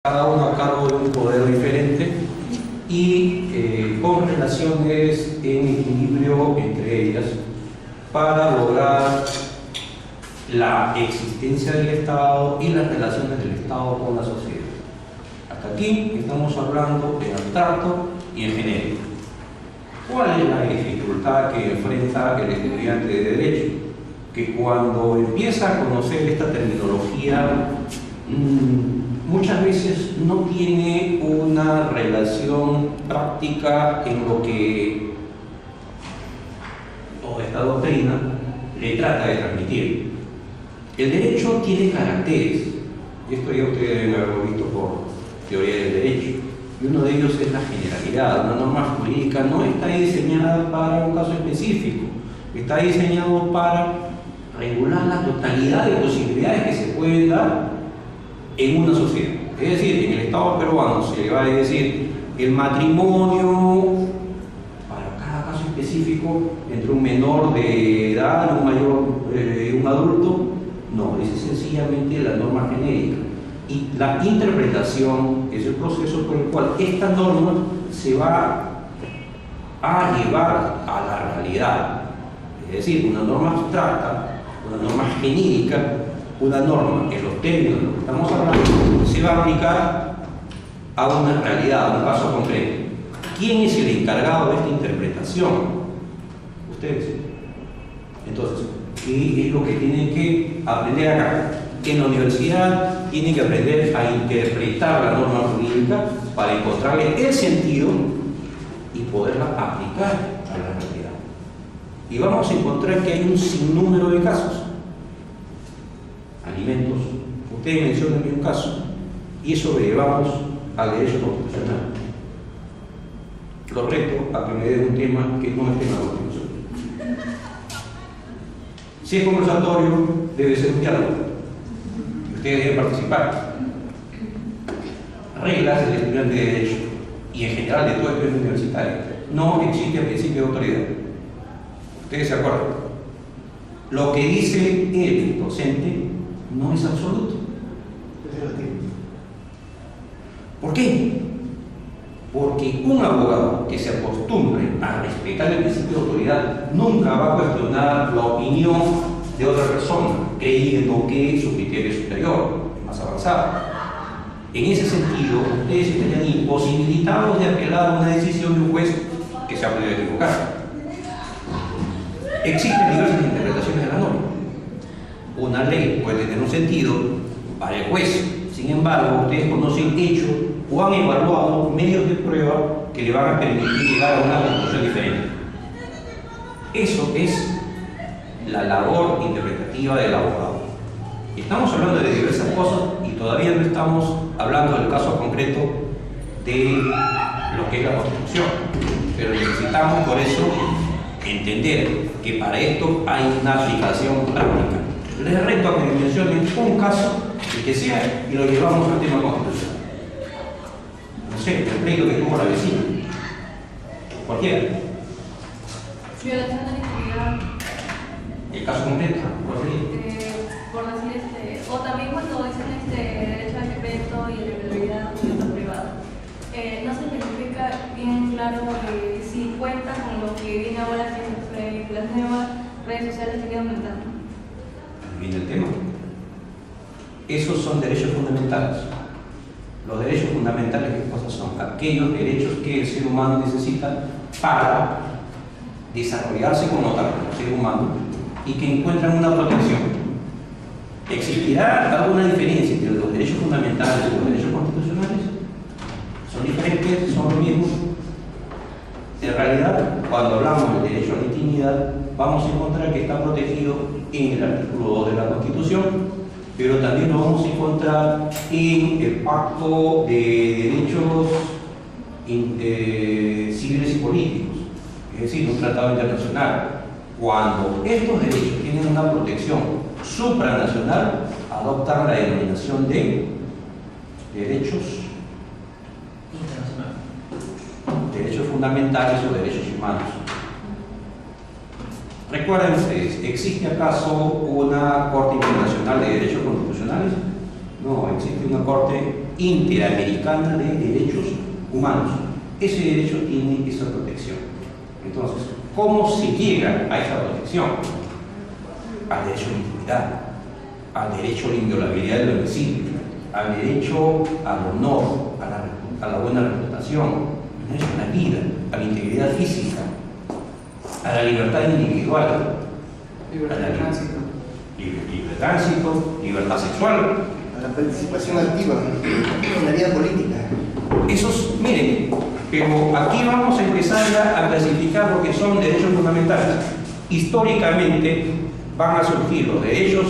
cada uno a cargo de un poder diferente y con relaciones en equilibrio entre ellas para lograr la existencia del Estado y las relaciones del Estado con la sociedad. Hasta aquí estamos hablando en abstracto y en genérico. ¿Cuál es la dificultad que enfrenta el estudiante de Derecho? Que cuando empieza a conocer esta terminología, muchas veces no tiene una relación práctica en lo que toda esta doctrina le trata de transmitir. El derecho tiene caracteres, y esto ya ustedes deben haberlo visto por teoría del derecho, y uno de ellos es la generalidad. Una norma jurídica no está diseñada para un caso específico, está diseñado para regular la totalidad de posibilidades que se pueden dar en una sociedad. Es decir, en el Estado peruano se le va a decir el matrimonio para cada caso específico entre un menor de edad y un mayor, un adulto. No, es sencillamente la norma genérica. Y la interpretación es el proceso por el cual esta norma se va a llevar a la realidad. Es decir, una norma abstracta, una norma genérica, una norma en los términos de lo que estamos hablando se va a aplicar a una realidad, a un caso concreto. ¿Quién es el encargado de esta interpretación? Ustedes. Entonces, ¿qué es lo que tienen que aprender acá? En la universidad tienen que aprender a interpretar la norma jurídica para encontrarle el sentido y poderla aplicar a la realidad. Y vamos a encontrar que hay un sinnúmero de casos. Alimentos. Ustedes mencionan un caso y eso lo llevamos al derecho constitucional. Lo reto a que me den un tema que no es tema de constitución. Si es conversatorio, debe ser un diálogo. Y ustedes deben participar. Reglas del estudiante de Derecho y en general de todo el estudiante universitario. No existe el principio de autoridad. Ustedes se acuerdan. Lo que dice el docente no es absoluto. ¿Por qué? Porque un abogado que se acostumbre a respetar el principio de autoridad nunca va a cuestionar la opinión de otra persona, creyendo que su criterio es superior, más avanzado. En ese sentido, ustedes estarían imposibilitados de apelar a una decisión de un juez que se ha podido equivocar. Existen diversas interpretaciones de la norma. Una ley puede tener un sentido para el juez. Sin embargo, ustedes conocen hechos o han evaluado medios de prueba que le van a permitir llegar a una conclusión diferente. Eso es la labor interpretativa del abogado. Estamos hablando de diversas cosas y todavía no estamos hablando del caso concreto de lo que es la Constitución. Pero necesitamos por eso entender que para esto hay una aplicación práctica. Les reto a que me mencionen un caso, el que sea, y lo llevamos al tema constitucional. No sé, el pleito que tuvo la vecina. Cualquiera. Violación de la intimidad. El caso concreto, ¿cuál sería? Por decir, o también cuando dicen derecho al secreto y la integridad de la privada. No se identifica bien claro si cuenta con lo que viene ahora, que las nuevas redes sociales siguen aumentando. Viene el tema. Esos son derechos fundamentales. Los derechos fundamentales, ¿qué cosas son? Aquellos derechos que el ser humano necesita para desarrollarse como tal, como ser humano, y que encuentran una protección. ¿Existirá alguna diferencia entre los derechos fundamentales y los derechos constitucionales? ¿Son diferentes? ¿Son lo mismo? En realidad, cuando hablamos del derecho a la intimidad, vamos a encontrar que está protegido en el artículo 2 de la Constitución, pero también lo vamos a encontrar en el Pacto de Derechos Civiles y Políticos, es decir, un tratado internacional. Cuando estos derechos tienen una protección supranacional, adoptan la denominación de derechos fundamentales o derechos humanos. Recuerden ustedes, ¿existe acaso una Corte Internacional de Derechos Constitucionales? No, existe una Corte Interamericana de Derechos Humanos. Ese derecho tiene esa protección. Entonces, ¿cómo se llega a esa protección? Al derecho a la intimidad, al derecho a la inviolabilidad del domicilio, al derecho al honor, a la buena reputación, al derecho a la vida, a la integridad física, a la libertad individual, Libertad de tránsito. libre tránsito, libertad sexual. A la participación activa en la vida política. Esos, miren, pero aquí vamos a empezar ya a clasificar lo que son derechos fundamentales. Históricamente van a surgir los derechos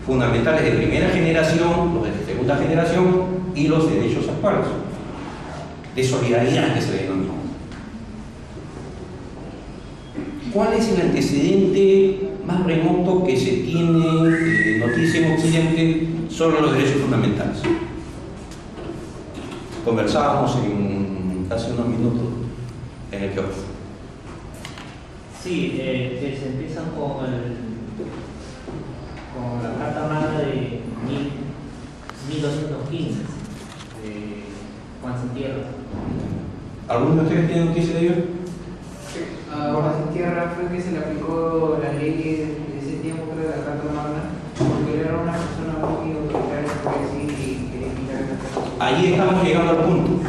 fundamentales de primera generación, los de segunda generación y los derechos actuales, de solidaridad que se denominan. ¿Cuál es el antecedente más remoto que se tiene noticia en Occidente sobre los derechos fundamentales? Conversábamos hace unos minutos en el kiosco. Sí, que se empiezan con la Carta Magna de 1215 de Juan Santierra. ¿Alguno de ustedes tiene noticia de ello? Ahora en tierra fue que se le aplicó la ley de ese tiempo, creo, de la Carta Magna, porque él era una persona muy autoritaria, por decir, y quería quitar esa cosa. Ahí estamos llegando al punto.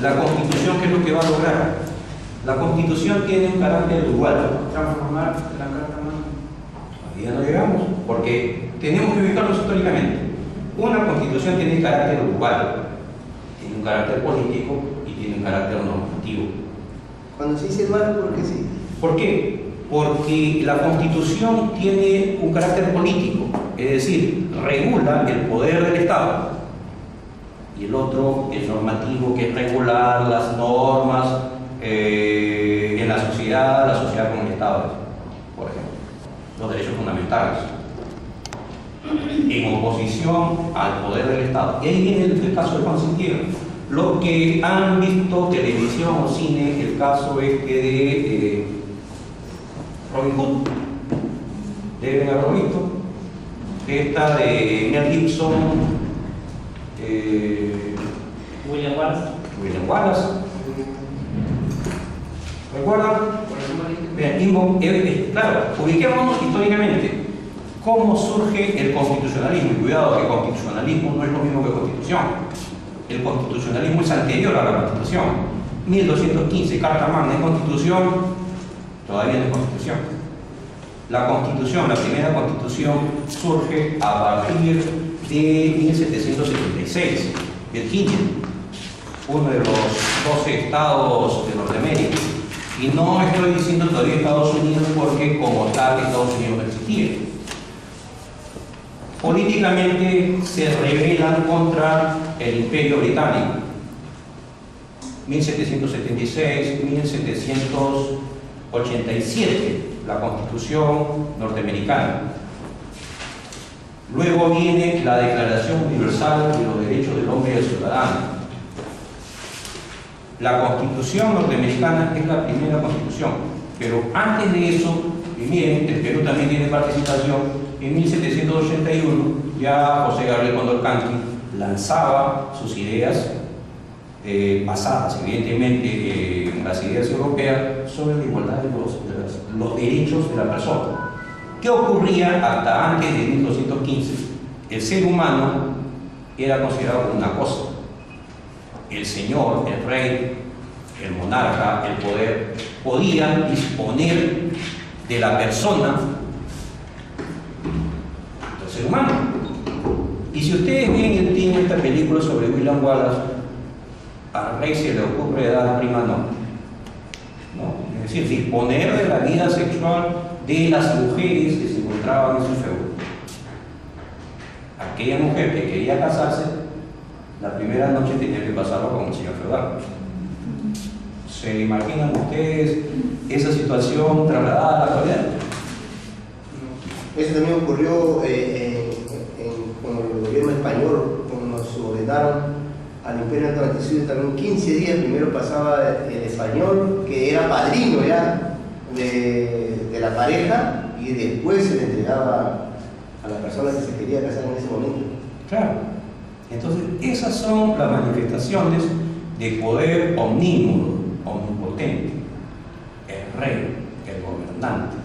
La Constitución, ¿qué es lo que va a lograr? La Constitución tiene un carácter dual. Transformar la Carta Magna. Ahí ya no llegamos, porque tenemos que ubicarnos históricamente. Una Constitución tiene carácter dual, tiene un carácter político y tiene un carácter normativo. Cuando se dice mal, ¿por qué sí? ¿Por qué? Porque la Constitución tiene un carácter político, es decir, regula el poder del Estado. Y el otro es normativo, que es regular las normas en la sociedad con el Estado, por ejemplo, los derechos fundamentales, en oposición al poder del Estado. Y ahí viene el caso de Juan Santierra. Los que han visto televisión o cine, el caso es que de Robin Hood, deben haberlo visto, esta de Mel Gibson, William Wallace, ¿recuerdan? Bien, claro, ubiquémonos históricamente. ¿Cómo surge el constitucionalismo? Y cuidado, que el constitucionalismo no es lo mismo que constitución. El constitucionalismo es anterior a la Constitución. 1215, Carta Magna, ¿es Constitución? Todavía no es Constitución. La Constitución, la primera Constitución, surge a partir de 1776. Virginia, uno de los 12 estados de Norteamérica. Y no estoy diciendo todavía Estados Unidos porque como tal Estados Unidos no existía. Políticamente se rebelan contra el Imperio Británico. 1776, 1787, la Constitución norteamericana. Luego viene la Declaración Universal de los Derechos del Hombre y del Ciudadano. La Constitución norteamericana es la primera Constitución, pero antes de eso, y miren, el Perú también tiene participación. En 1781 ya José Gabriel Condorcanqui lanzaba sus ideas basadas evidentemente en las ideas europeas sobre la igualdad de los derechos de la persona. ¿Qué ocurría hasta antes de 1215? El ser humano era considerado como una cosa. El señor, el rey, el monarca, el poder, podían disponer de la persona del ser humano. Y si ustedes ven esta película sobre William Wallace, al rey se le ocurre dar prima no. Es decir, disponer de la vida sexual de las mujeres que se encontraban en su feudo. Aquella mujer que quería casarse, la primera noche tenía que pasarlo con el señor feudal. ¿Se imaginan ustedes esa situación trasladada a la actualidad? Eso también ocurrió con el gobierno español, cuando nos subordinaron al Imperio Atlanticidio. También 15 días primero pasaba el español, que era padrino ya de la pareja, y después se le entregaba a la persona que se quería casar en ese momento. Claro. Entonces, esas son las manifestaciones de poder omnímodo, omnipotente. El rey, el gobernante,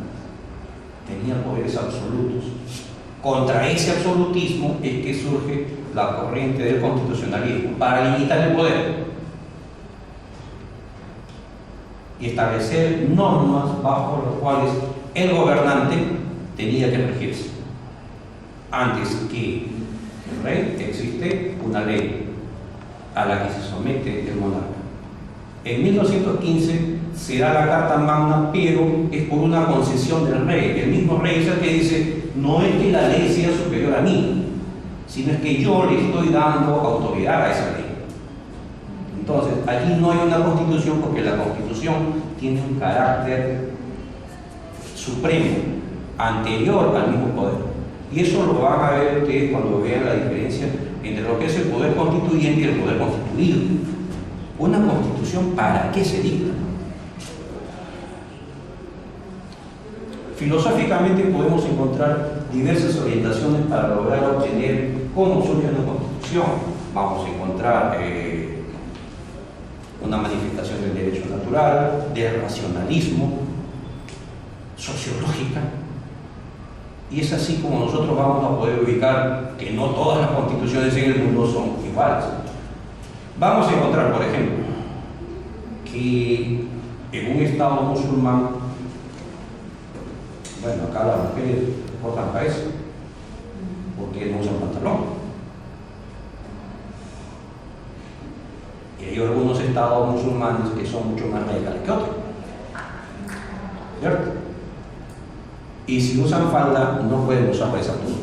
tenía poderes absolutos. Contra ese absolutismo es que surge la corriente del constitucionalismo, para limitar el poder y establecer normas bajo las cuales el gobernante tenía que regirse. Antes que el rey existe una ley a la que se somete el monarca. En 1215 se da la Carta Magna, pero es por una concesión del rey. El mismo rey es el que dice, no es que la ley sea superior a mí, sino es que yo le estoy dando autoridad a esa ley. Entonces, allí no hay una constitución porque la constitución tiene un carácter supremo, anterior al mismo poder. Y eso lo van a ver ustedes cuando vean la diferencia entre lo que es el poder constituyente y el poder constituido. Una constitución, ¿para qué se dicta? Filosóficamente podemos encontrar diversas orientaciones para lograr obtener cómo surge una constitución. Vamos a encontrar una manifestación del derecho natural, del racionalismo, sociológica, y es así como nosotros vamos a poder ubicar que no todas las constituciones en el mundo son iguales. Vamos a encontrar, por ejemplo, que en un estado musulmán, bueno, acá las mujeres cortan cabeza porque no usan pantalón. Y hay algunos estados musulmanes que son mucho más radicales que otros, ¿cierto? Y si usan falda, no pueden usar por esa altura.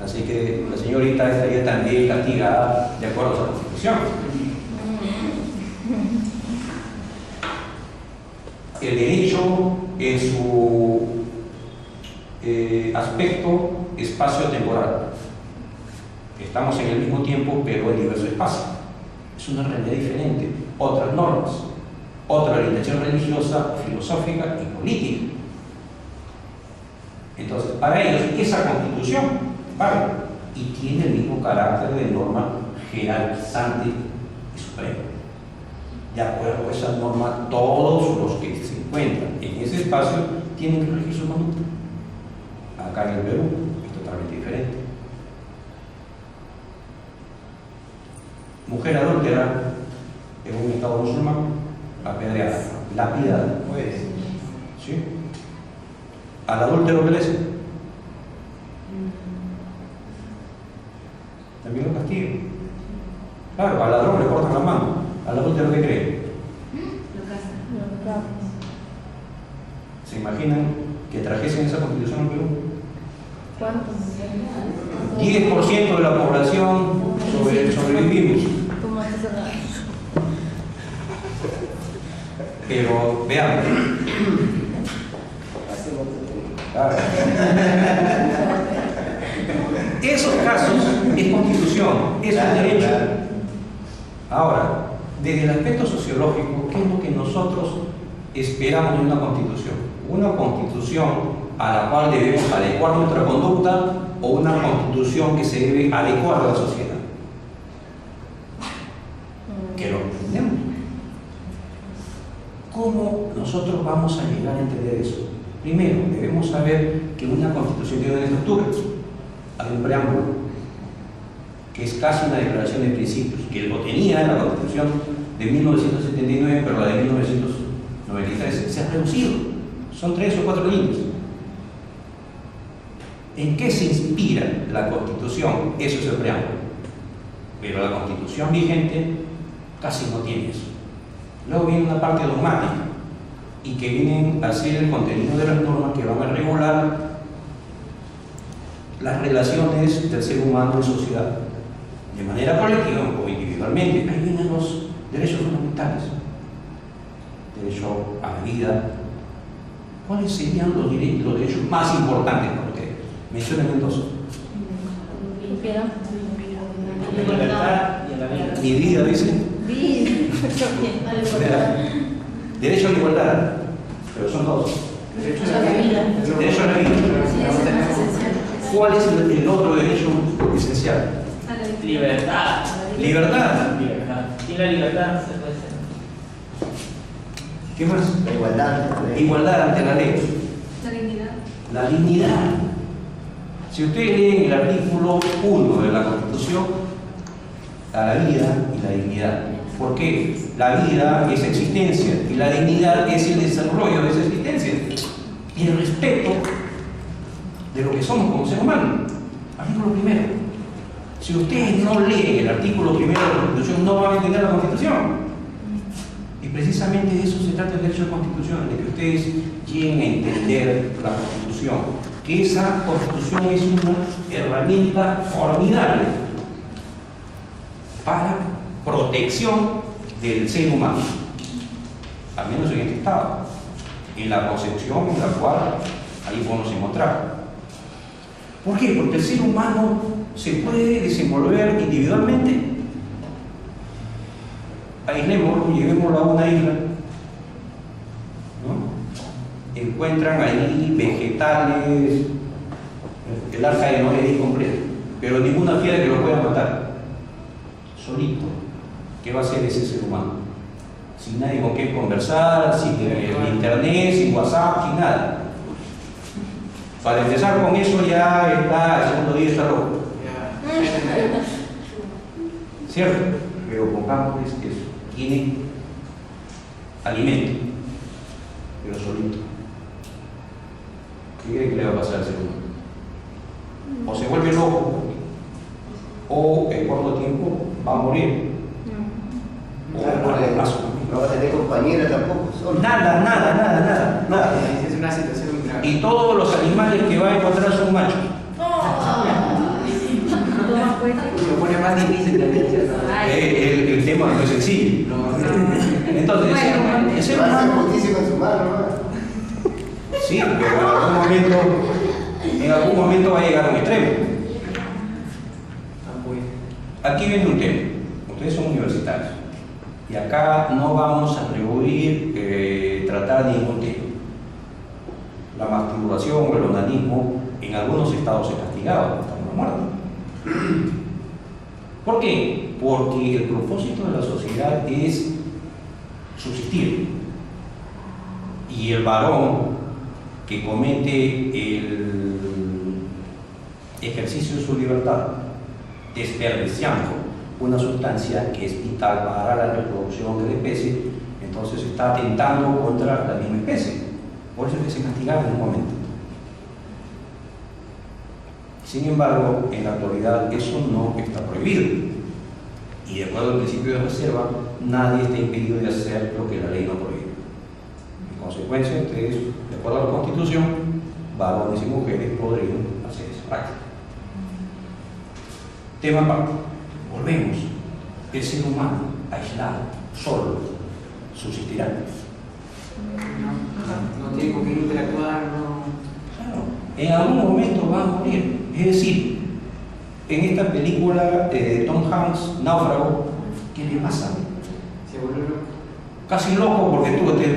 Así que la señorita estaría también castigada de acuerdo a esa constitución. El derecho en su aspecto espacio-temporal. Estamos en el mismo tiempo, pero en diverso espacio. Es una realidad diferente. Otras normas, otra orientación religiosa, filosófica y política. Entonces, para ellos, esa constitución vale y tiene el mismo carácter de norma jerarquizante y suprema. De acuerdo a esa norma, todos los que se encuentran en ese espacio tienen que regir su conducta. Acá en el Perú es totalmente diferente. Mujer adúltera en un estado musulmán, apedreada, lapidada. ¿Sí? ¿Al adúltero qué le hace? También lo castigan. Claro, al ladrón le cortan la mano. ¿Al adúltero qué creen? ¿Se imaginan que trajesen esa constitución en Perú? ¿Cuántos? 10% de la población sobrevivimos. Pero veamos. Claro. Esos casos es constitución, es un derecho. Ahora, desde el aspecto sociológico, ¿qué es lo que nosotros esperamos de una constitución? Una constitución a la cual debemos adecuar nuestra conducta o una constitución que se debe adecuar a la sociedad. Que lo entendemos. ¿Cómo nosotros vamos a llegar a entender eso? Primero, debemos saber que una constitución tiene una estructura. Hay un preámbulo, que es casi una declaración de principios, que lo tenía en la constitución de 1979, pero la de 1993 se ha reducido. Son 3 o 4 líneas. ¿En qué se inspira la constitución? Eso es el preámbulo. Pero la constitución vigente casi no tiene eso. Luego viene una parte dogmática y que vienen a ser el contenido de las normas que van a regular las relaciones del ser humano en sociedad, de manera colectiva o individualmente. Ahí vienen los derechos fundamentales. Derecho a la vida. ¿Cuáles serían los derechos más importantes para ustedes? Menciónenme dos. La libertad y la vida. Mi vida, dice. Derecho a la igualdad, pero son dos. Derecho a la vida. Derecho a la vida. ¿Cuál es el otro derecho esencial? A la Libertad. Libertad. Libertad. Sin la libertad no se puede ser. ¿Qué más? La igualdad. Igualdad ante la ley. La dignidad. La dignidad. Si ustedes leen el artículo 1 de la Constitución, a la vida y la dignidad. ¿Por qué? La vida es existencia y la dignidad es el desarrollo de esa existencia y el respeto de lo que somos como seres humanos. Artículo primero. Si ustedes no leen el artículo primero de la Constitución, no van a entender la Constitución. Y precisamente de eso se trata el derecho de Constitución, de que ustedes lleguen a entender la Constitución, que esa Constitución es una herramienta formidable para protección del ser humano, al menos en este estado, en la concepción en la cual ahí podemos encontrar. ¿Por qué? Porque el ser humano se puede desenvolver individualmente. Aislémoslo, llevémoslo a una isla, ¿no? Encuentran ahí vegetales, el arca de Noé es completo, pero ninguna fiera que lo pueda matar. Solito. ¿Qué va a hacer ese ser humano? Sin nadie con quien conversar, sin internet, sin WhatsApp, sin nada. Para empezar con eso ya está, el segundo día está loco. ¿Cierto? Pero pongamos que eso tiene alimento, pero solito. ¿Qué cree que le va a pasar al ser humano? O se vuelve loco, o en corto tiempo va a morir. No va a tener compañera tampoco. Solo. Nada. Es una situación muy grave. Y todos los animales que va a encontrar son machos. Lo pone más difícil también, ¿cierto? El tema no es sencillo. Entonces, el ser Va a hacer humano, justicia con su mano, ¿no? sí, pero en algún momento va a llegar a un extremo. Aquí viene un tema. Ustedes son universitarios. Y acá no vamos a atribuir, tratar ningún tema. La masturbación o el onanismo en algunos estados es castigado, hasta con la muerte. ¿Por qué? Porque el propósito de la sociedad es subsistir. Y el varón que comete el ejercicio de su libertad desperdiciando una sustancia que es vital para la reproducción de la especie, entonces está atentando contra la misma especie. Por eso es que se castigaba en un momento. Sin embargo, en la actualidad eso no está prohibido. Y de acuerdo al principio de reserva, nadie está impedido de hacer lo que la ley no prohíbe. En consecuencia, ustedes, de acuerdo a la Constitución, varones y mujeres podrían hacer esa práctica. Tema aparte. Volvemos. El ser humano, aislado, solo, subsistirá. No tiene con quién interactuar, no. Claro, en algún momento va a morir. Es decir, en esta película de Tom Hanks, Náufrago, ¿qué le pasa? Se vuelve loco. Casi loco porque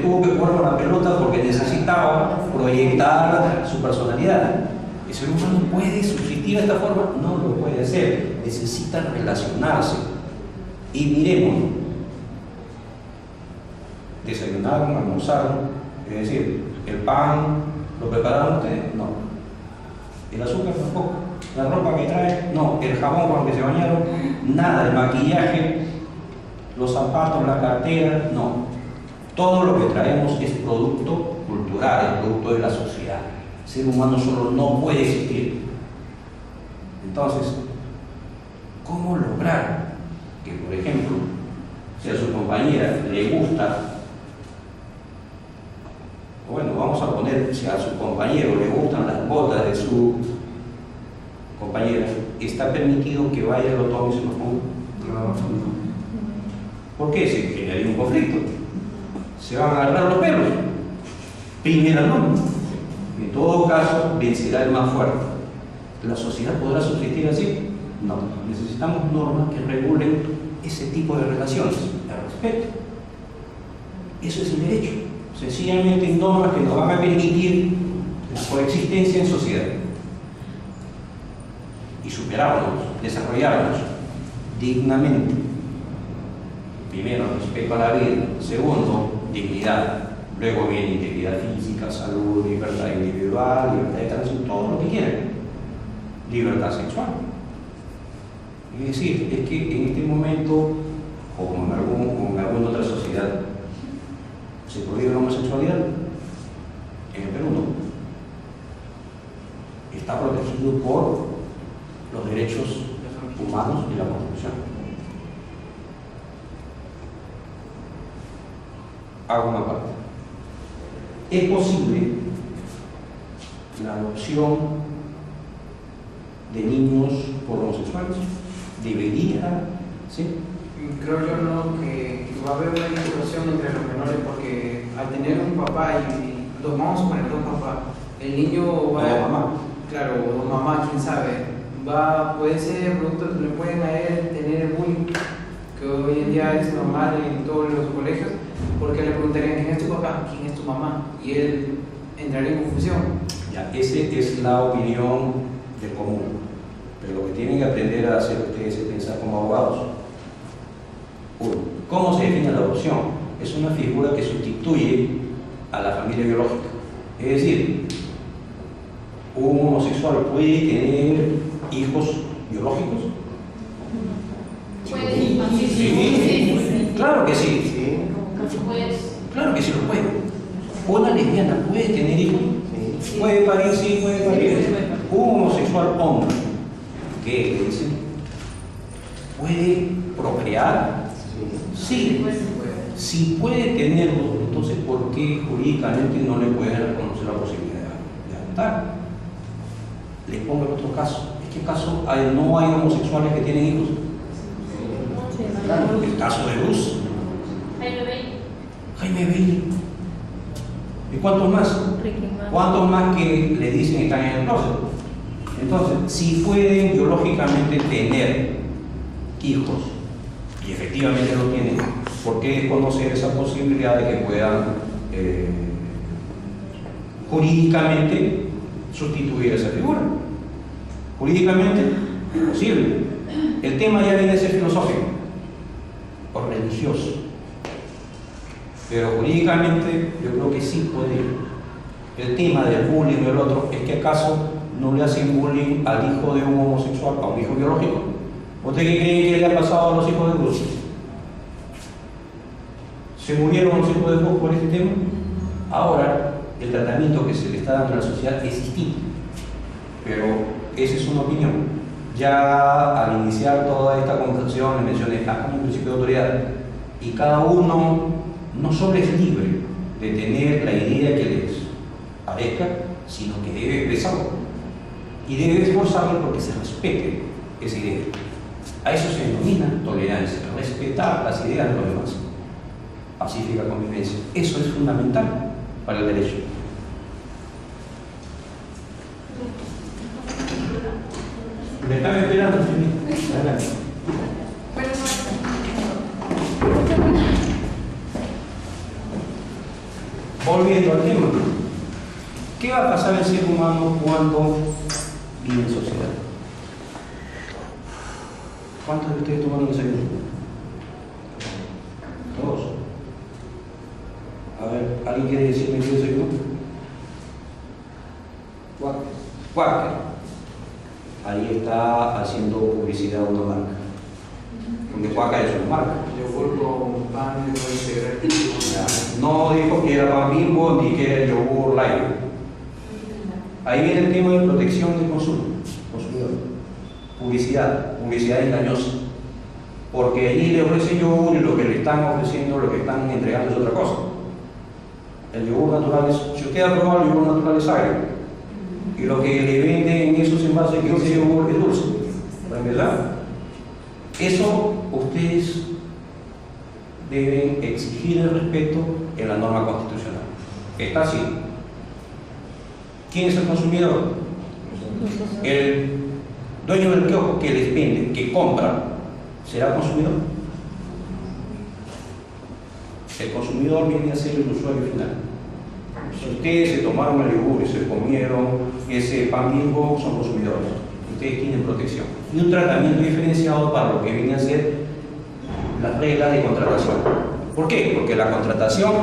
tuvo que jugar con la pelota porque necesitaba proyectar su personalidad. ¿El ser humano puede subsistir de esta forma? No lo puede hacer. Necesita relacionarse. Y miremos, desayunaron, almorzaron, es decir, el pan lo prepararon ustedes, no. El azúcar tampoco, la ropa que trae, no. El jabón con el que se bañaron, nada. El maquillaje, los zapatos, la cartera, no. Todo lo que traemos es producto cultural, es producto de la sociedad. El ser humano solo no puede existir. Entonces, ¿cómo lograr que, por ejemplo, si a su compañera le gusta, bueno, vamos a poner, si a su compañero le gustan las botas de su compañera, ¿está permitido que vaya, lo tome y se lo ponga? No. ¿Por qué? Se generaría un conflicto. Se van a agarrar los pelos. Primera norma. En todo caso, vencerá el más fuerte. ¿La sociedad podrá subsistir así? No. Necesitamos normas que regulen ese tipo de relaciones. El respeto. Eso es el derecho. Sencillamente normas que nos van a permitir la coexistencia en sociedad. Y superarnos, desarrollarnos. dignamente. Primero, respeto a la vida. Segundo, dignidad. Luego viene integridad física, salud, libertad individual, libertad de tránsito, todo lo que quieran. Libertad sexual. Es decir, es que en este momento, como en alguna otra sociedad, ¿se prohíbe la homosexualidad? En el Perú no. Está protegido por los derechos humanos y la Constitución. Hago una parte. ¿Es posible la adopción de niños por homosexuales? ¿Debería? ¿Sí? Creo yo no, que va a haber una discusión entre los menores porque al tener un papá y dos, vamos a poner dos papás, el niño va O mamá. Claro, o mamá, quién sabe, puede ser producto, le pueden a él tener el bullying, que hoy en día es normal en todos los colegios, porque le preguntarían quién es tu papá, quién es tu mamá, y él entraría en confusión. Ya, esa es la opinión del común. Pero lo que tienen que aprender a hacer ustedes es pensar como abogados. Uno, ¿cómo se define la adopción? Es una figura que sustituye a la familia biológica. Es decir, un homosexual puede tener hijos biológicos. Sí, claro que sí. Claro que sí lo puede. Una lesbiana puede tener hijos. Puede parir, sí, puede parir. Un homosexual hombre, ¿qué le dicen? ¿Puede procrear? Sí. Si puede tenerlo, entonces ¿por qué jurídicamente no le pueden reconocer la posibilidad de adoptar? Les pongo el otro caso. ¿En qué caso no hay homosexuales que tienen hijos? Claro, el caso de Luz. Jaime Bailey. ¿Y cuántos más? ¿Cuántos más que le dicen están en el closet? Entonces, si pueden biológicamente tener hijos, y efectivamente lo tienen, ¿por qué desconocer esa posibilidad de que puedan jurídicamente sustituir esa figura? Jurídicamente, imposible. El tema ya viene a ser filosófico o religioso, pero jurídicamente yo creo que sí puede. El tema del bullying o el otro es que acaso no le hacen bullying al hijo de un homosexual, a un hijo biológico. ¿Usted qué cree que le ha pasado a los hijos de Luz? ¿Se murieron los hijos de Luz por este tema? Ahora, el tratamiento que se le está dando a la sociedad es distinto, pero esa es una opinión. Ya al iniciar toda esta conversación le mencioné como un principio de autoridad, y cada uno no solo es libre de tener la idea que les parezca, sino que debe expresarlo y debe esforzarlo porque se respete esa idea. A eso se denomina tolerancia, respetar las ideas de los demás. Pacífica convivencia. Eso es fundamental para el derecho. Me están esperando, señor. Adelante. Volviendo al tema, ¿qué va a pasar al ser humano cuando vive en sociedad? ¿Cuántos de ustedes tomaron desayuno? Todos. A ver, ¿alguien quiere decirme qué desayuno? Quaker. Ahí está haciendo publicidad a una marca. Porque Quaker es una marca. Yogur con pan de integral. No dijo que era pan Bimbo ni que era yogur light. Ahí viene el tema de protección del consumidor. Publicidad engañosa. Porque allí le ofrecen yogur y lo que le están ofreciendo, lo que están entregando es otra cosa. El yogur natural es, si usted ha probado el yogur natural es agrio. Y lo que le venden en esos envases que ese yogur es dulce. ¿Verdad? Eso ustedes deben exigir el respeto en la norma constitucional. Está así. ¿Quién es el consumidor? El dueño del kiosco que les vende, que compra, ¿será consumidor? El consumidor viene a ser el usuario final. Si ustedes se tomaron el yogur y se comieron ese pan Bimbo, son consumidores. Ustedes tienen protección. y un tratamiento diferenciado para lo que viene a ser las reglas de contratación. ¿Por qué? Porque la contratación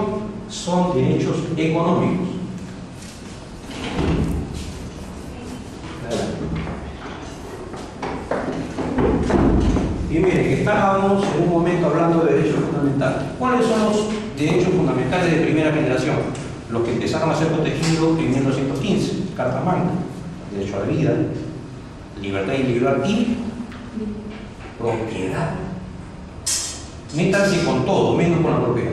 son derechos económicos. Y miren, estábamos en un momento hablando de derechos fundamentales. ¿Cuáles son los derechos fundamentales de primera generación? Los que empezaron a ser protegidos en 1915, Carta Magna, derecho a la vida, libertad individual y propiedad. Métanse con todo, menos con la propiedad.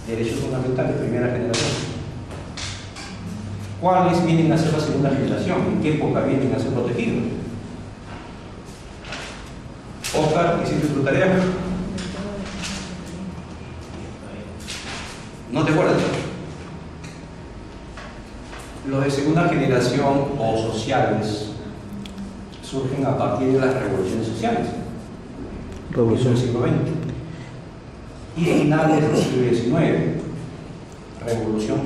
Derechos fundamentales de primera generación. ¿Cuáles vienen a ser la segunda generación? ¿En qué época vienen a ser protegidos? Oscar, ¿hiciste tu tarea? ¿No te acuerdas? Los de segunda generación o sociales surgen a partir de las revoluciones sociales. Revolución del siglo XX. Y finales del siglo XIX. Revolución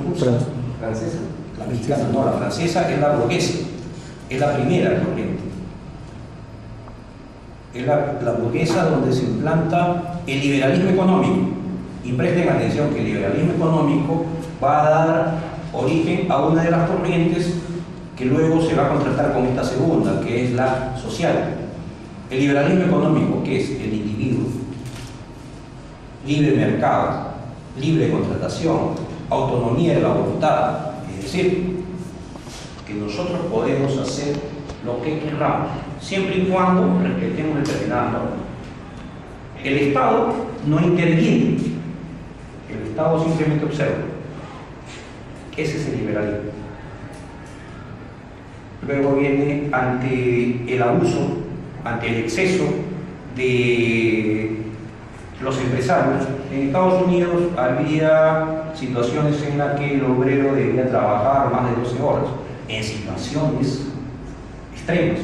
francesa. La mexicana, no, la francesa es la burguesa. Es la primera corriente. Es la burguesa donde se implanta el liberalismo económico. Y presten atención que el liberalismo económico va a dar origen a una de las corrientes que luego se va a contrastar con esta segunda, que es la social. El liberalismo económico, que es el individuo, libre mercado, libre contratación, autonomía de la voluntad, es decir, que nosotros podemos hacer lo que queramos, siempre y cuando respetemos determinadas normas. El Estado no interviene, el Estado simplemente observa. Ese es el liberalismo. Luego viene ante el abuso, ante el exceso de los empresarios. En Estados Unidos había situaciones en las que el obrero debía trabajar más de 12 horas, en situaciones extremas.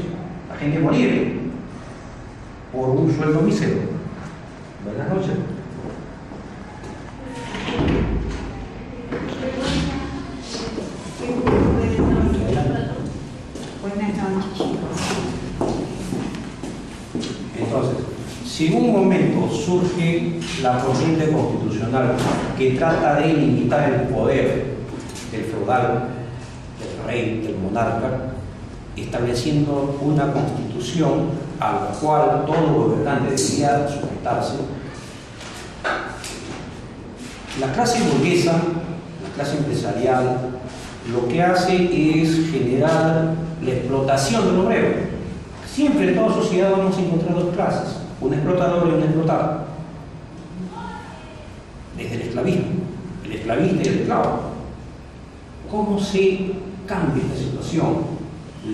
La gente moría por un sueldo mísero. Buenas noches. Entonces, si en un momento surge la corriente constitucional que trata de limitar el poder del feudal, del rey, del monarca, estableciendo una constitución a la cual todo gobernante debería sujetarse, la clase burguesa, la clase empresarial, lo que hace es generar la explotación del obrero. Siempre en toda sociedad vamos a encontrar dos clases, un explotador y un explotado. Desde el esclavismo, el esclavista y el esclavo. ¿Cómo se cambia esta situación?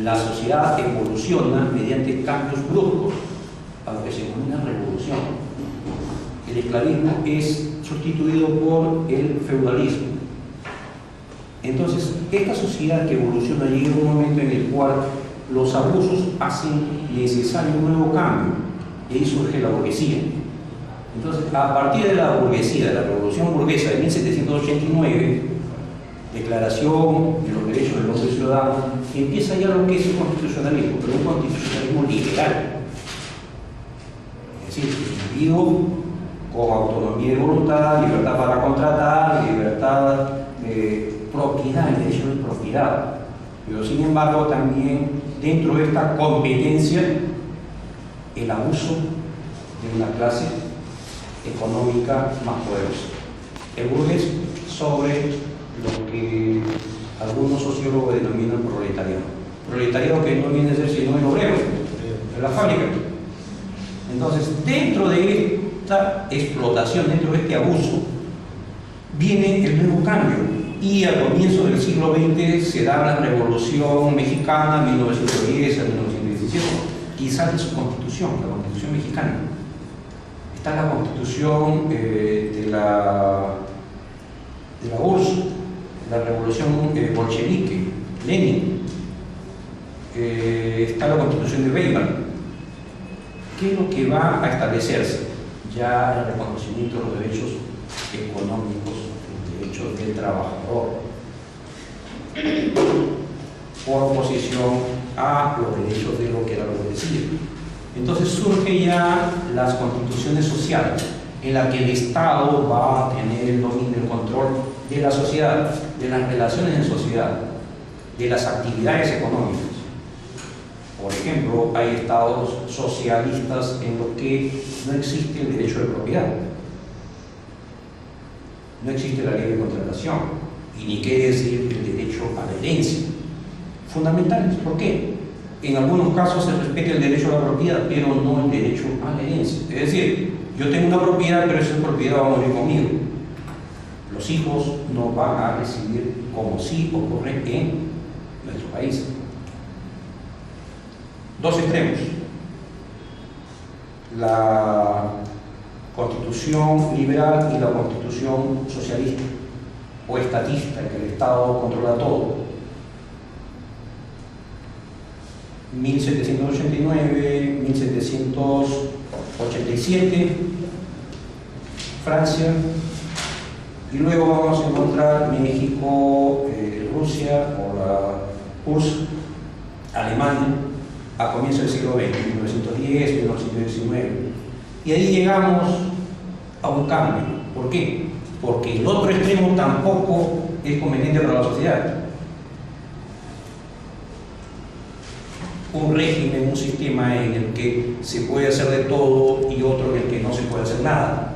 La sociedad evoluciona mediante cambios bruscos, a lo que se denomina revolución. El esclavismo es sustituido por el feudalismo. Entonces, esta sociedad que evoluciona llega a un momento en el cual los abusos hacen necesario un nuevo cambio, y ahí surge la burguesía. Entonces, a partir de la burguesía, de la Revolución Burguesa de 1789, Declaración de los Derechos del Hombre Ciudadano, empieza ya lo que es el constitucionalismo, pero un constitucionalismo liberal. Es decir, el individuo con autonomía de voluntad, libertad para contratar, libertad de propiedad, el derecho de propiedad. Pero sin embargo también dentro de esta competencia el abuso de una clase económica más poderosa. El burgués sobre lo que algunos sociólogos denominan proletariado. Proletariado que no viene a ser sino el obrero de la fábrica. Entonces, dentro de esta explotación, dentro de este abuso, viene el nuevo cambio. Y a comienzos del siglo XX se da la Revolución Mexicana, 1910 a 1917, y sale su constitución, la Constitución Mexicana. Está la Constitución de la URSS, la Revolución Bolchevique, Lenin. Está la Constitución de Weimar. ¿Qué es lo que va a establecerse? Ya el reconocimiento de los derechos económicos, los derechos del trabajador. por oposición a los derechos de lo que era lo que decía. Entonces surge ya las constituciones sociales, en las que el Estado va a tener el dominio, el control de la sociedad, de las relaciones en sociedad, de las actividades económicas. Por ejemplo, hay estados socialistas en los que no existe el derecho de propiedad, no existe la ley de contratación, y ni qué decir el derecho a la herencia. Fundamentales, ¿por qué? En algunos casos se respeta el derecho a la propiedad, pero no el derecho a la herencia. Es decir, yo tengo una propiedad, pero esa propiedad va a morir conmigo. Los hijos no van a recibir, como sí ocurre en nuestro país. Dos extremos: la constitución liberal y la constitución socialista o estatista, en que el Estado controla todo. 1789, 1787, Francia, y luego vamos a encontrar México, Rusia o la URSS, Alemania, a comienzos del siglo XX, 1910, 1919. Y ahí llegamos a un cambio. ¿Por qué? Porque el otro extremo tampoco es conveniente para la sociedad. Un régimen, un sistema en el que se puede hacer de todo y otro en el que no se puede hacer nada,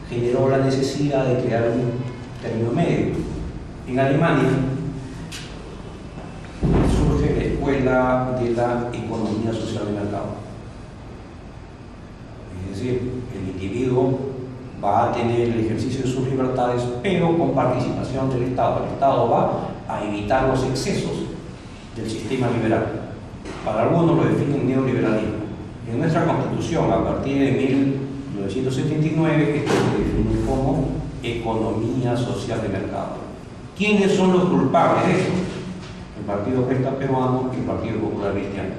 generó la necesidad de crear un término medio. En Alemania surge la escuela de la economía social de mercado. Es decir, el individuo va a tener el ejercicio de sus libertades, pero con participación del Estado. El Estado va a evitar los excesos del sistema liberal. Para algunos lo definen neoliberalismo. En nuestra Constitución, a partir de 1979, esto se define como economía social de mercado. ¿Quiénes son los culpables de esto? El Partido Comunista Peruano y el Partido Popular Cristiano,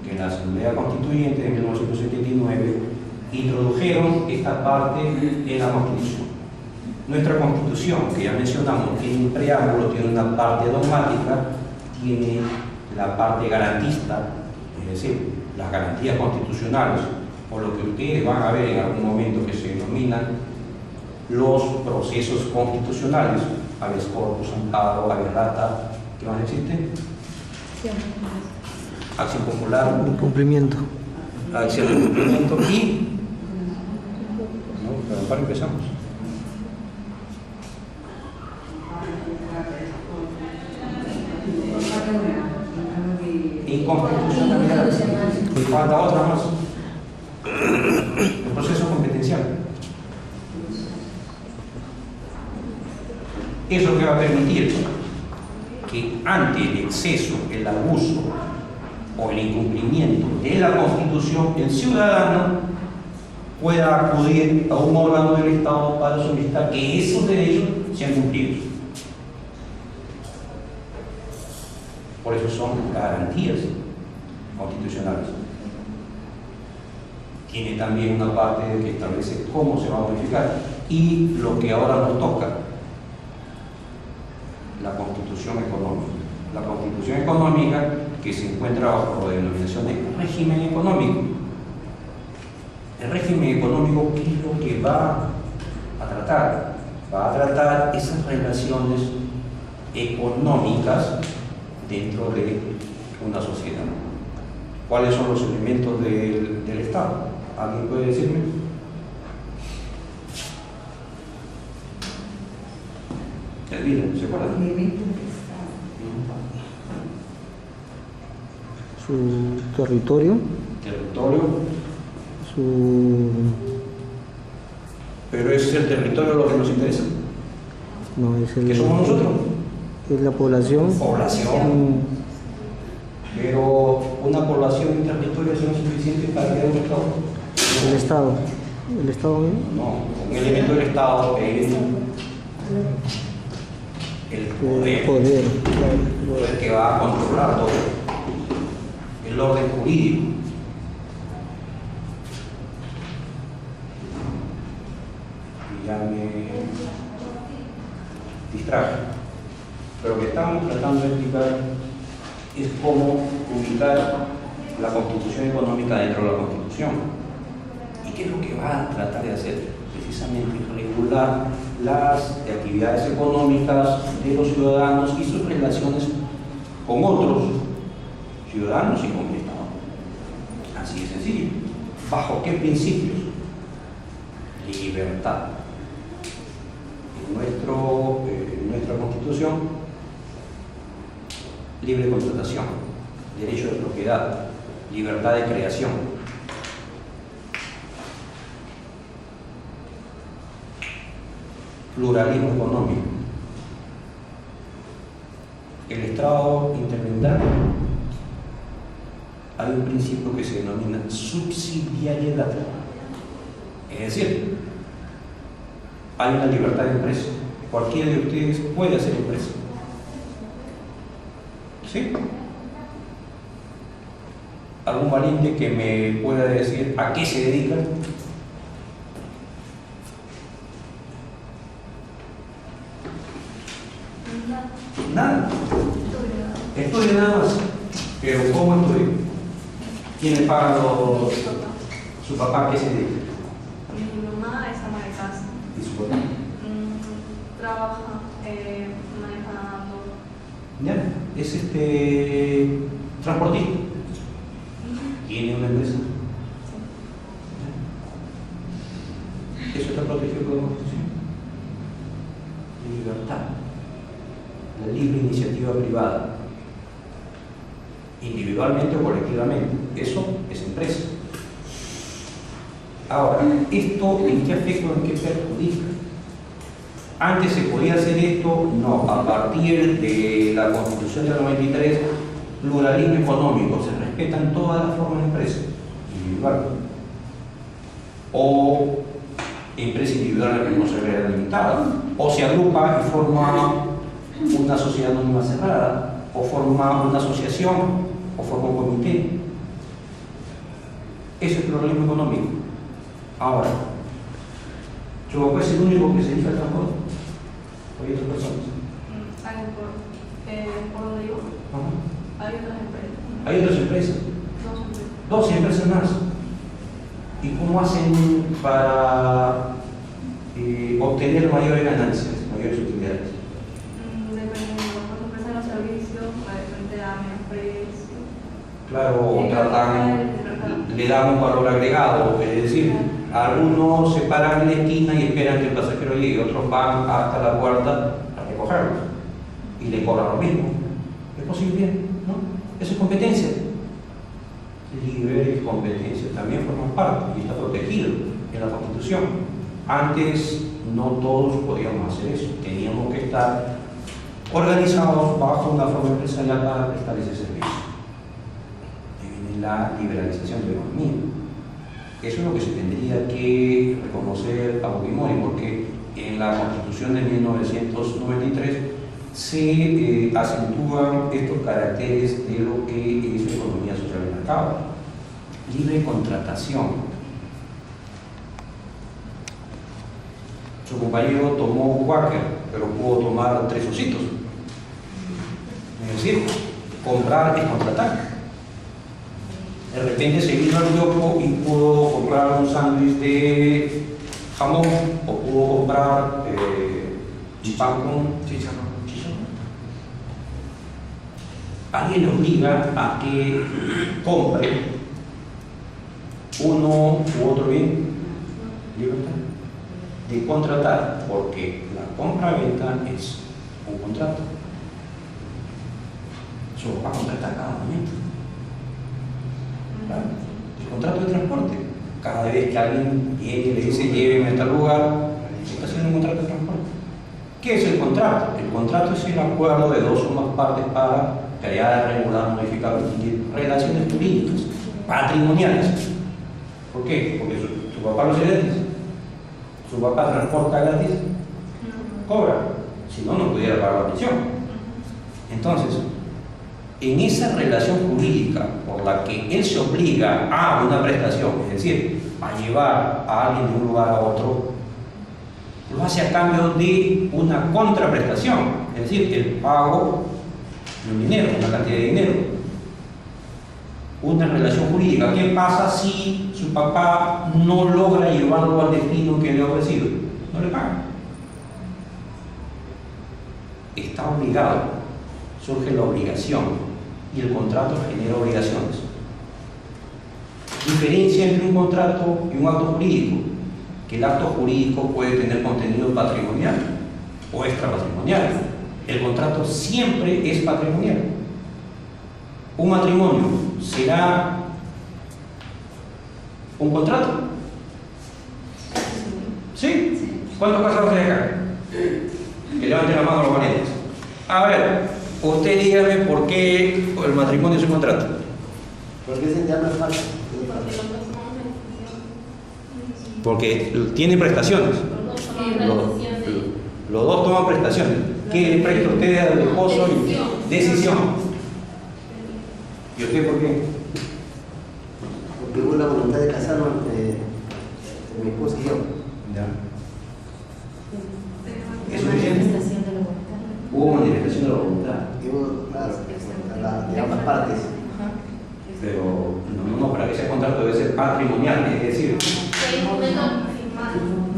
que en la Asamblea Constituyente de 1979 introdujeron esta parte en la Constitución. Nuestra Constitución, que ya mencionamos, tiene un preámbulo, tiene una parte dogmática, tiene la parte garantista, es decir, las garantías constitucionales, o lo que ustedes van a ver en algún momento que se denominan los procesos constitucionales, habeas corpus, amparo, habeas data, ¿qué más existe? Acción popular, Cumplimiento. acción de cumplimiento y... No, pero para empezamos. Inconstitucionalidad. Falta otra más. El proceso competencial. Eso que va a permitir que ante el exceso, el abuso o el incumplimiento de la Constitución, el ciudadano pueda acudir a un órgano del Estado para solicitar que esos derechos sean cumplidos. Por eso son garantías constitucionales. Tiene también una parte que establece cómo se va a modificar. Y lo que ahora nos toca, la Constitución económica. La Constitución económica, que se encuentra bajo la denominación de régimen económico. El régimen económico, ¿qué es lo que va a tratar? Va a tratar esas relaciones económicas dentro de una sociedad. ¿Cuáles son los elementos del Estado? ¿Alguien puede decirme? Elvira, ¿se acuerdan? Su territorio, Territorio, su... pero es el territorio lo que nos interesa. No, es ¿Qué somos nosotros? es la población. Población. Pero una población y un territorio son suficientes para crear un Estado. El Estado. El Estado mismo. No, un elemento del Estado es el poder. Poder. El poder que va a controlar todo. El orden jurídico. Y ya me distraje. Pero que estamos tratando de explicar es cómo ubicar la constitución económica dentro de la Constitución. ¿Y qué es lo que va a tratar de hacer? Precisamente regular las actividades económicas de los ciudadanos y sus relaciones con otros ciudadanos y con el Estado. Así de sencillo. ¿Bajo qué principios? Libertad. En nuestra Constitución, libre contratación, derecho de propiedad, libertad de creación. Pluralismo económico. El Estado intervendrá. Hay un principio que se denomina subsidiariedad. Es decir, hay una libertad de empresa. Cualquiera de ustedes puede hacer empresa. ¿Sí? ¿Algún valiente que me pueda decir a qué se dedica? Nada. Estudia nada más. Pero ¿cómo estudia? ¿Quién le paga su papá? ¿Qué se dedica? Mi mamá es ama de casa. ¿Y su papá? Trabaja, maneja todo. ¿Ya? Es transportista. ¿Tiene una empresa? ¿Eso está protegido por la Constitución? Libertad. La libre iniciativa privada. Individualmente o colectivamente. Eso es empresa. Ahora, ¿esto en qué afecta o en qué perjudica? Antes se podía hacer esto, no, a partir de la Constitución del 93, pluralismo económico, se respetan todas las formas de empresa individual. O empresa individual responsabilidad limitada, o se agrupa y forma una sociedad anónima cerrada, o forma una asociación, o forma un comité. Eso es pluralismo económico. Ahora, ¿su papá es el único que se dedica al transporte? ¿O hay otras personas? Hay por donde vivo. Ajá. Hay otras empresas. Hay otras empresas. Dos empresas. 12 empresas más. ¿Y cómo hacen para obtener mayores ganancias, mayores utilidades? Dependiendo, cuando ofrecen los servicios, de repente dan el precio. Claro, le dan un valor agregado, es decir, algunos se paran en la esquina y esperan que el pasajero llegue, otros van hasta la puerta a recogerlos y le cobran lo mismo. Es posible, ¿no? Eso es competencia. Libre competencia también forma parte y está protegido en la Constitución. Antes no todos podíamos hacer eso, teníamos que estar organizados bajo una forma empresarial para prestar ese servicio. Ahí viene la liberalización de la economía. Eso es lo que se tendría que reconocer a Fujimori, porque en la Constitución de 1993 se acentúan estos caracteres de lo que es la economía social de mercado. Libre contratación. Su compañero tomó Quaker, pero pudo tomar 3 ositos. Es decir, comprar es contratar. De repente se vino al kiosco y pudo comprar un sándwich de jamón o pudo comprar pan con chicharrón. Alguien le obliga a que compre uno u otro bien. Libertad de contratar, porque la compra-venta es un contrato. Eso va a contratar cada momento. ¿Claro? El contrato de transporte. Cada vez que alguien viene y le dice lléveme a tal lugar, está haciendo un contrato de transporte. ¿Qué es el contrato? El contrato es el acuerdo de 2 o más partes para crear, regular, modificar, distinguir relaciones jurídicas, patrimoniales. ¿Por qué? Porque su papá lo hace gratis. Su papá transporta gratis, cobra. Si no, no pudiera pagar la pensión. Entonces, en esa relación jurídica por la que él se obliga a una prestación, es decir, a llevar a alguien de un lugar a otro, lo hace a cambio de una contraprestación, es decir, el pago un dinero, una cantidad de dinero. Una relación jurídica. ¿Qué pasa si su papá no logra llevarlo al destino que le ha ofrecido? No le paga. Está obligado. Surge la obligación y el contrato genera obligaciones. Diferencia entre un contrato y un acto jurídico, que el acto jurídico puede tener contenido patrimonial o extrapatrimonial. El contrato siempre es patrimonial. Un matrimonio será un contrato. ¿Sí? ¿Cuántos casados hay acá? Que levanten la mano los valientes. A ver, usted dígame por qué el matrimonio es un contrato. Porque se llama falso. Porque tiene prestaciones. Los dos toman prestaciones. ¿Qué le presta usted al esposo? Decisión. ¿Y usted por qué? Porque hubo la voluntad de casarnos mi esposa y yo. Ya. ¿Es suficiente? Hubo manifestación de la voluntad. Y hubo, claro, de ambas partes. Pero no, para que sea contrato debe ser patrimonial, es decir,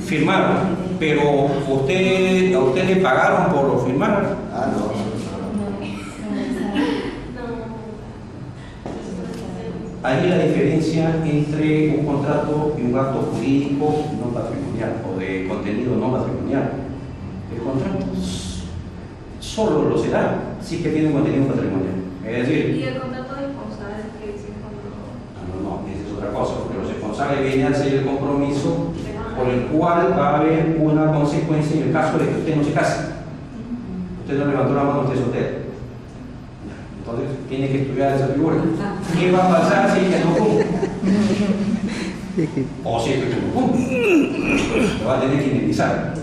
firmaron, pero a usted le pagaron por firmar. Ah, no. Ahí la diferencia entre un contrato y un acto jurídico no patrimonial o de contenido no patrimonial. El contrato solo lo será si que tiene un contenido patrimonial. Es decir, Y el contrato de esponsal que dice cuando... no, esa es otra cosa, porque los responsables vienen a hacer el compromiso por el cual va a haber una consecuencia en el caso de que usted no se case. Usted no levantó la mano, usted es soltero. Entonces tiene que estudiar esa figura. ¿Qué va a pasar si ella no cumple? O si es que no cumple. Lo va a tener que indemnizar.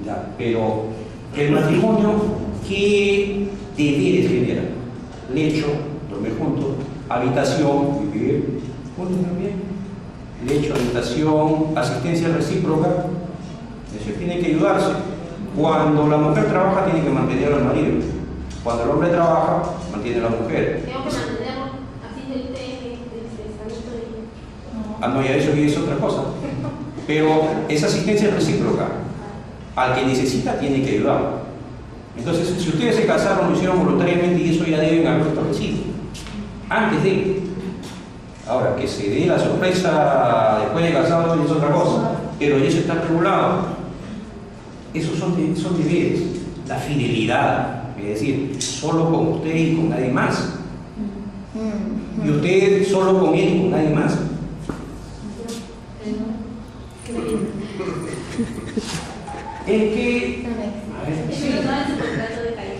Ya, pero el matrimonio, ¿qué deberes genera? Lecho, dormir juntos, habitación, vivir juntos también. Lecho, habitación, asistencia recíproca. Eso tiene que ayudarse. Cuando la mujer trabaja, tiene que mantener al marido. Cuando el hombre trabaja, mantiene a la mujer. Tengo que mantenerlo así del estresamiento de ella. Ah, no, ya eso es otra cosa. Pero esa asistencia es recíproca. Al que necesita, tiene que ayudarlo. Entonces, si ustedes se casaron, lo hicieron voluntariamente y eso ya deben haberlo establecido. Antes de. Ahora, que se dé la sorpresa después de casado es otra cosa. Pero eso está regulado. Esos son deberes. La fidelidad. Es decir, solo con usted y con nadie más. Y usted solo con él y con nadie más. Es que... A ver, Eso sí. lo sabe su contrato de calidad.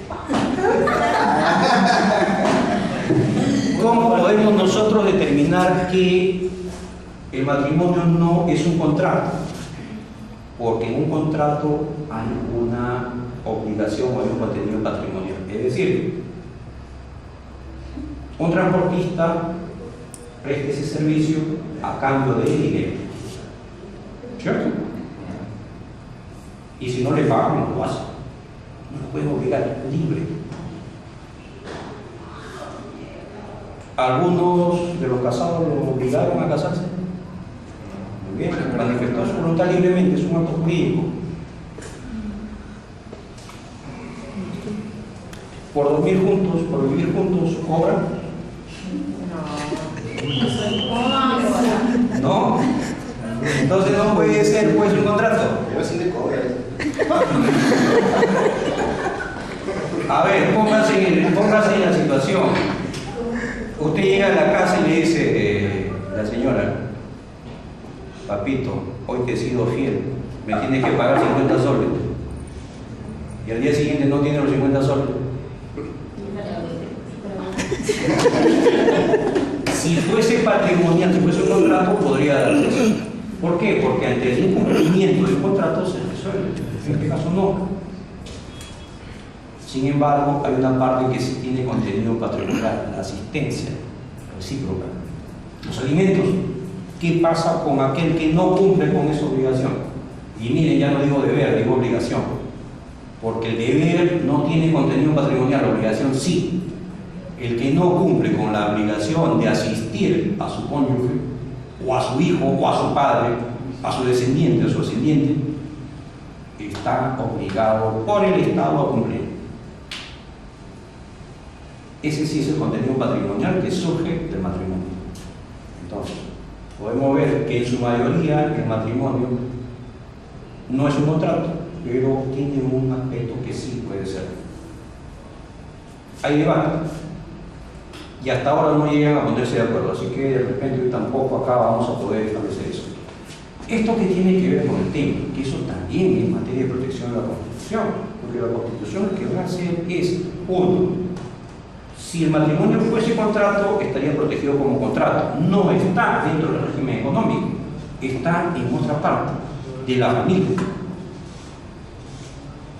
¿Cómo podemos nosotros determinar que el matrimonio no es un contrato? Porque en un contrato hay una obligación o hay un contenido patrimonial. Es decir, un transportista presta ese servicio a cambio de dinero. ¿Cierto? Y si no le pagan, no lo hace. No lo pueden obligar, libre. Algunos de los casados lo obligaron a casarse. Muy bien, manifestó su voluntad libremente, es un acto jurídico. Por dormir juntos, por vivir juntos, ¿cobran? No. Entonces no puede ser pues un contrato. Yo sí le cobro. A ver, póngase en la situación. Usted llega a la casa y le dice la señora, papito, hoy te he sido fiel, me tienes que pagar 50 soles. Y al día siguiente no tiene los 50 soles. Si fuese patrimonial, si fuese un contrato, podría darse eso. ¿Por qué? Porque ante el incumplimiento del contrato se resuelve. En este caso no. Sin embargo, hay una parte que sí tiene contenido patrimonial, la asistencia recíproca. Los alimentos. ¿Qué pasa con aquel que no cumple con esa obligación? Y miren, ya no digo deber, digo obligación. Porque el deber no tiene contenido patrimonial, la obligación sí. El que no cumple con la obligación de asistir a su cónyuge, o a su hijo, o a su padre, a su descendiente o su ascendiente, está obligado por el Estado a cumplir. Ese sí es el contenido patrimonial que surge del matrimonio. Entonces, podemos ver que en su mayoría el matrimonio no es un contrato, pero tiene un aspecto que sí puede ser. Hay debate y hasta ahora no llegan a ponerse de acuerdo, así que de repente tampoco acá vamos a poder establecer eso. Esto que tiene que ver con el tema, que eso también es materia de protección de la Constitución, porque la Constitución lo que va a hacer es, uno, si el matrimonio fuese contrato, estaría protegido como contrato. No está dentro del régimen económico, está en otra parte de la familia.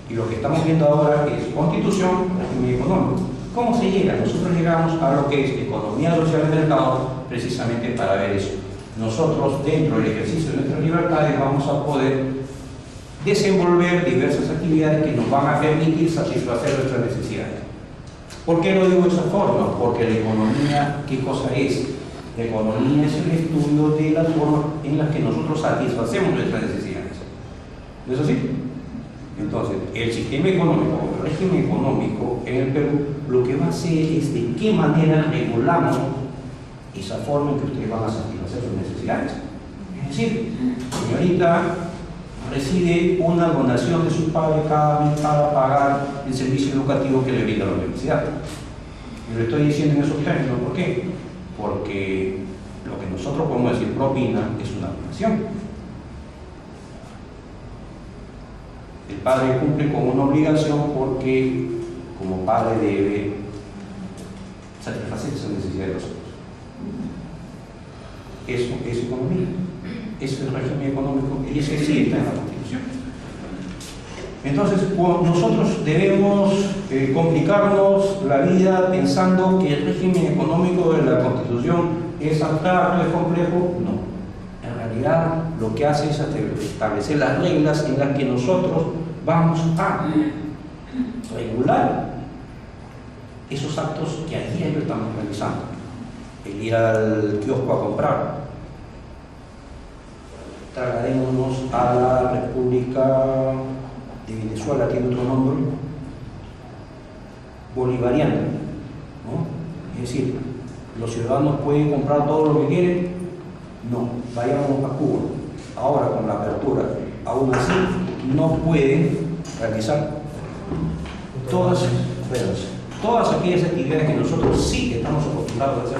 Y lo que estamos viendo ahora es Constitución, régimen económico. ¿Cómo se llega? Nosotros llegamos a lo que es economía social del mercado, precisamente para ver eso. Nosotros, dentro del ejercicio de nuestras libertades, vamos a poder desenvolver diversas actividades que nos van a permitir satisfacer nuestras necesidades. ¿Por qué lo digo de esa forma? Porque la economía, ¿qué cosa es? La economía es el estudio de las formas en las que nosotros satisfacemos nuestras necesidades. ¿No es así? Entonces, el sistema económico, el régimen económico en el Perú, lo que va a hacer es de qué manera regulamos esa forma en que ustedes van a satisfacer sus necesidades. Es decir, señorita recibe una donación de sus padres cada mes para pagar el servicio educativo que le brinda la universidad. Y lo estoy diciendo en esos términos, ¿por qué? Porque lo que nosotros podemos decir propina es una donación. El padre cumple con una obligación porque como padre debe satisfacer esas necesidades de los otros. Eso es economía, eso es el régimen económico y eso sí está en la Constitución. Entonces, nosotros debemos complicarnos la vida pensando que el régimen económico de la Constitución es abstracto, es complejo. No. En realidad, lo que hace es establecer las reglas en las que nosotros vamos a regular esos actos que a diario estamos realizando. El ir al kiosco a comprar. Trasladémonos a la República de Venezuela, tiene otro nombre, bolivariana, ¿no? Es decir, los ciudadanos pueden comprar todo lo que quieren. No, vayamos a Cuba. Ahora con la apertura, aún así, no pueden realizar todas aquellas actividades que nosotros sí estamos acostumbrados a hacer.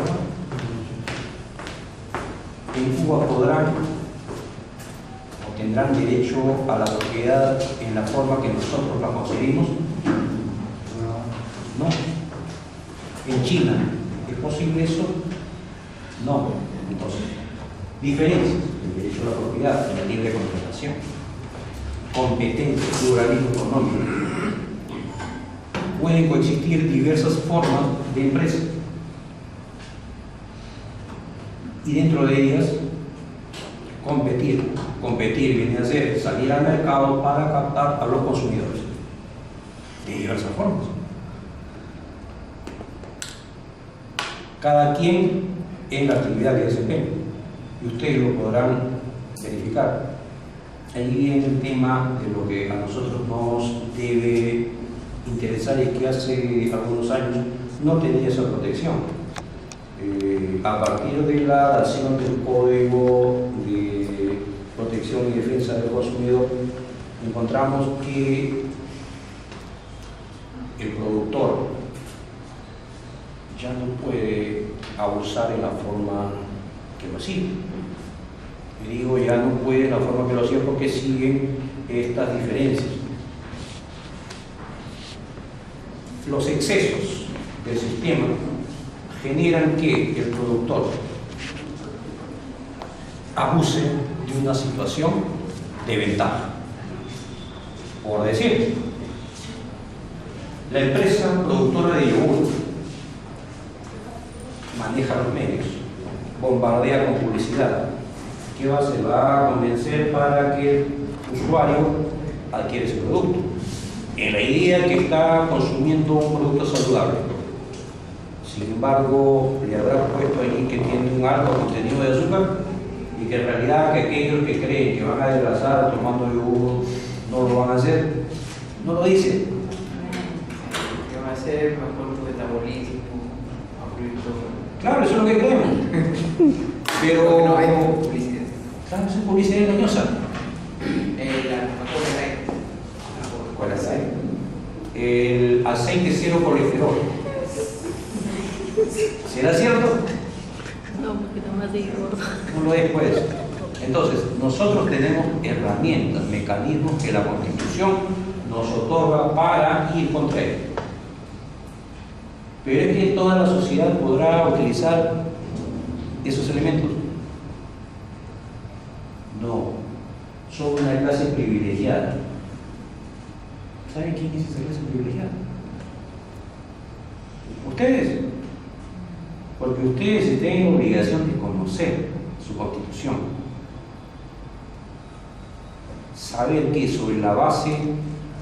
En Cuba podrán o tendrán derecho a la propiedad en la forma que nosotros la concebimos. No. En China, ¿es posible eso? No. Entonces, diferencias: el derecho a la propiedad, la libre contratación, competencia, pluralismo económico. Pueden coexistir diversas formas de empresa y dentro de ellas competir. Competir viene a ser salir al mercado para captar a los consumidores de diversas formas. Cada quien en la actividad que desempeña, y ustedes lo podrán verificar. Ahí viene el tema de lo que a nosotros nos debe interesar, y que hace algunos años no tenía esa protección. A partir de la adaptación del Código de Protección y Defensa del Consumidor, encontramos que el productor ya no puede abusar en la forma que lo hacía. Y digo ya no puede en la forma que lo hacía porque siguen estas diferencias. Los excesos del sistema generan que el productor abuse de una situación de ventaja. Por decir, la empresa productora de yogur maneja los medios, bombardea con publicidad. ¿Qué va a hacer? Va a convencer para que el usuario adquiera ese producto. en la idea que está consumiendo un producto saludable. Sin embargo, le habrá puesto allí que tiene un alto contenido de azúcar y que en realidad que aquellos que creen que van a adelgazar tomando yogur no lo van a hacer. No lo dice. Que va a ser mejor tu metabolismo, fluir todo. Claro, eso es lo que creemos. Pero no hay Pero, publicidad. claro, esa es publicidad engañosa. La ¿Cuál aceite? El aceite cero colesterol. ¿Será cierto? No, porque está más de gordo. No lo es, pues. Entonces, nosotros tenemos herramientas, mecanismos que la Constitución nos otorga para ir contra él. Pero es que toda la sociedad podrá utilizar esos elementos. No, son una clase privilegiada. ¿Saben quién es esa clase privilegiada? Ustedes. Porque ustedes tienen obligación de conocer su Constitución. Saber que sobre la base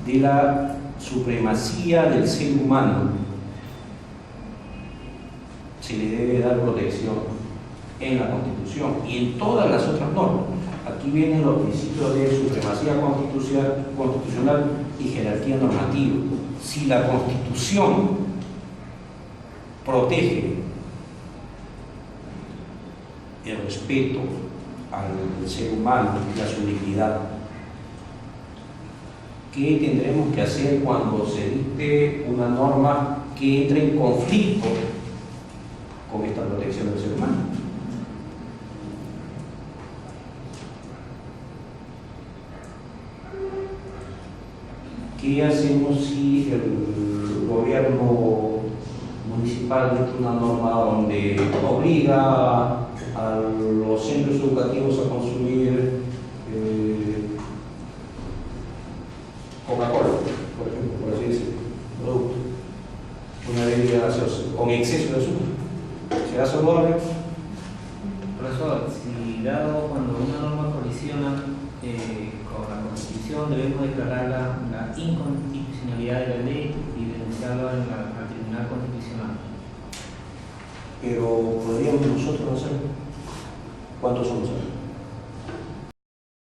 de la supremacía del ser humano se le debe dar protección en la Constitución y en todas las otras normas. Aquí vienen los principios de supremacía constitucional y jerarquía normativa. Si la Constitución protege el respeto al ser humano y a su dignidad, ¿qué tendremos que hacer cuando se dicte una norma que entre en conflicto con esta protección del ser humano? ¿Qué hacemos si el gobierno municipal dicta una norma donde obliga a los centros educativos a consumir Coca-Cola, por ejemplo, por así decirlo, producto, una bebida gaseosa, con exceso de azúcar? ¿Será saludable? Profesor, si dado cuando una norma colisiona con la Constitución, debemos declarar la inconstitucionalidad de la ley y denunciarla al Tribunal Constitucional. Pero podríamos nosotros hacerlo. ¿Cuántos somos?